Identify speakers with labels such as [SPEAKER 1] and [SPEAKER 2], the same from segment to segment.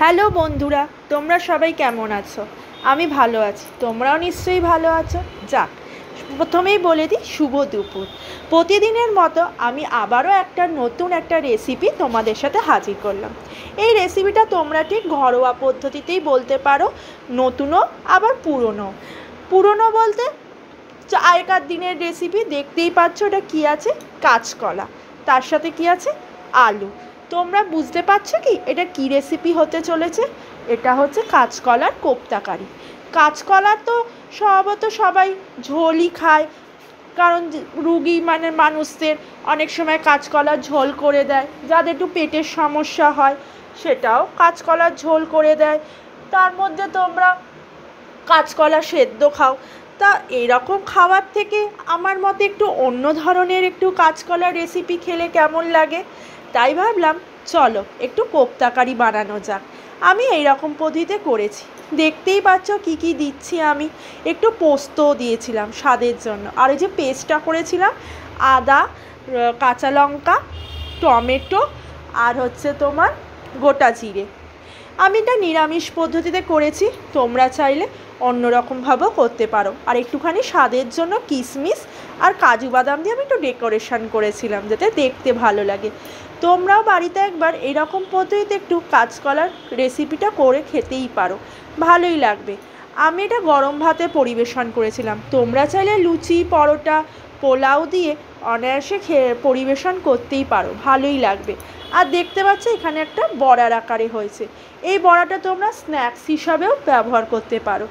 [SPEAKER 1] Hello বন্ধুরা, তোমরা সবাই কেমন আছো? আমি ভালো আছি, তোমরাও নিশ্চয়ই ভালো আছো। যাক, প্রথমেই বলে দিই শুভ দুপুর। প্রতিদিনের মতো আমি আবারও নতুন একটা রেসিপি তোমাদের সাথে হাজির করলাম। এই রেসিপিটা তোমরা ঠিক ঘরোয়া পদ্ধতিতেই বলতে পারো, নতুনও আবার পুরনো বলতে আগেকার দিনের রেসিপি। দেখতেই পাচ্ছ ওটা কী আছে, কাঁচকলা, তার সাথে কী আছে, আলু। তোমরা বুঝতে পারছো কি এটা কী রেসিপি হতে চলেছে? এটা হচ্ছে কাঁচকলার কোপ্তাকারি। কাঁচকলা তো স্বভাবত সবাই ঝোলই খায়, কারণ রুগী মানুষদের অনেক সময় কাঁচকলার ঝোল করে দেয়, যাদের একটু পেটের সমস্যা হয় সেটাও কাঁচকলার ঝোল করে দেয়। তার মধ্যে তোমরা কাঁচকলা সেদ্ধ খাও। তা এরকম খাবার থেকে আমার মতে একটু অন্য ধরনের একটু কাঁচকলার রেসিপি খেলে কেমন লাগে, তাই ভাবলাম চলো একটু কোপ্তাকারি বানানো যাক। আমি এইরকম পদ্ধতিতে করেছি, দেখতেই পাচ্ছ কি কি দিচ্ছি। আমি একটু পোস্তও দিয়েছিলাম স্বাদের জন্য, আর এই যে পেস্টটা করেছিলাম আদা, কাঁচা লঙ্কা, টমেটো আর হচ্ছে তোমার গোটা জিরে। আমি এটা নিরামিষ পদ্ধতিতে করেছি, তোমরা চাইলে অন্যরকমভাবেও করতে পারো। আর একটুখানি স্বাদের জন্য কিশমিশ আর কাজু বাদাম দিয়ে আমি একটু ডেকোরেশন করেছিলাম যাতে দেখতে ভালো লাগে। তোমরাও বাড়িতে একবার এইরকম পদ্ধতিতে একটু কাঁচকলার রেসিপিটা করে খেতেই পারো, ভালোই লাগবে। আমি এটা গরম ভাতে পরিবেশন করেছিলাম, তোমরা চাইলে লুচি, পরোটা, পোলাও দিয়ে অনায়াসে পরিবেশন করতেই পারো, ভালোই লাগবে। আর দেখতে পাচ্ছ এখানে একটা বড়ার আকারে হয়েছে। এই বড়াটা তোমরা স্ন্যাক্স হিসাবেও ব্যবহার করতে পারো,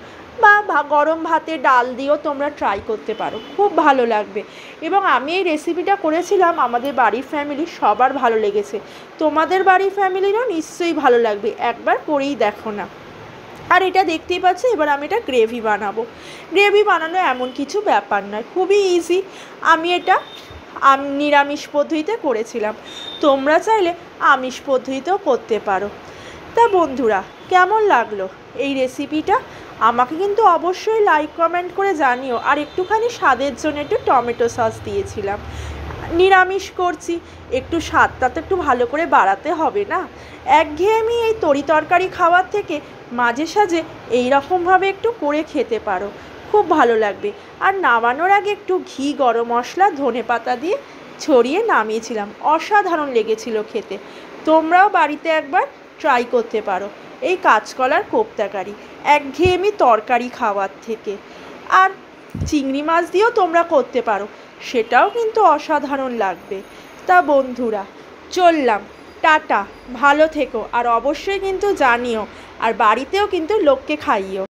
[SPEAKER 1] বা গরম ভাতে ডাল দিয়েও তোমরা ট্রাই করতে পারো, খুব ভালো লাগবে। এবং আমি এই রেসিপিটা করেছিলাম, আমাদের বাড়ির ফ্যামিলি সবার ভালো লেগেছে, তোমাদের বাড়ির ফ্যামিলিরও নিশ্চয়ই ভালো লাগবে, একবার করেই দেখো না। আর এটা দেখতেই পাচ্ছ, এবার আমি এটা গ্রেভি বানাবো। গ্রেভি বানানো এমন কিছু ব্যাপার নয়, খুবই ইজি। আমি এটা নিরামিষ পদ্ধতিতে করেছিলাম, তোমরা চাইলে আমিষ পদ্ধতিতেও করতে পারো। তা বন্ধুরা, কেমন লাগলো এই রেসিপিটা? আমাকে কিন্তু অবশ্যই লাইক কমেন্ট করে জানিও। আর একটুখানি স্বাদের জন্য একটু টমেটো সস দিয়েছিলাম, নিরামিষ করছি, একটু স্বাদটা তো একটু ভালো করে বাড়াতে হবে না। একঘেয়েমি এই তরি তরকারি খাওয়ার থেকে মাঝে সাঝে এইরকমভাবে একটু করে খেতে পারো, খুব ভালো লাগবে। আর নামানোর আগে একটু ঘি, গরম মশলা, ধনেপাতা দিয়ে ছড়িয়ে নামিয়েছিলাম, অসাধারণ লেগেছিল খেতে। তোমরাও বাড়িতে একবার ট্রাই করতে পারো এই কাঁচকলার কোপ্তাকারি, একঘেয়েমি তরকারি খাওয়ার থেকে। আর চিংড়ি মাছ দিয়েও তোমরা করতে পারো, সেটাও কিন্তু অসাধারণ লাগবে। তা বন্ধুরা, চললাম, টাটা, ভালো থেকো। আর অবশ্যই কিন্তু জানিও, আর বাড়িতেও কিন্তু লোককে খাইও।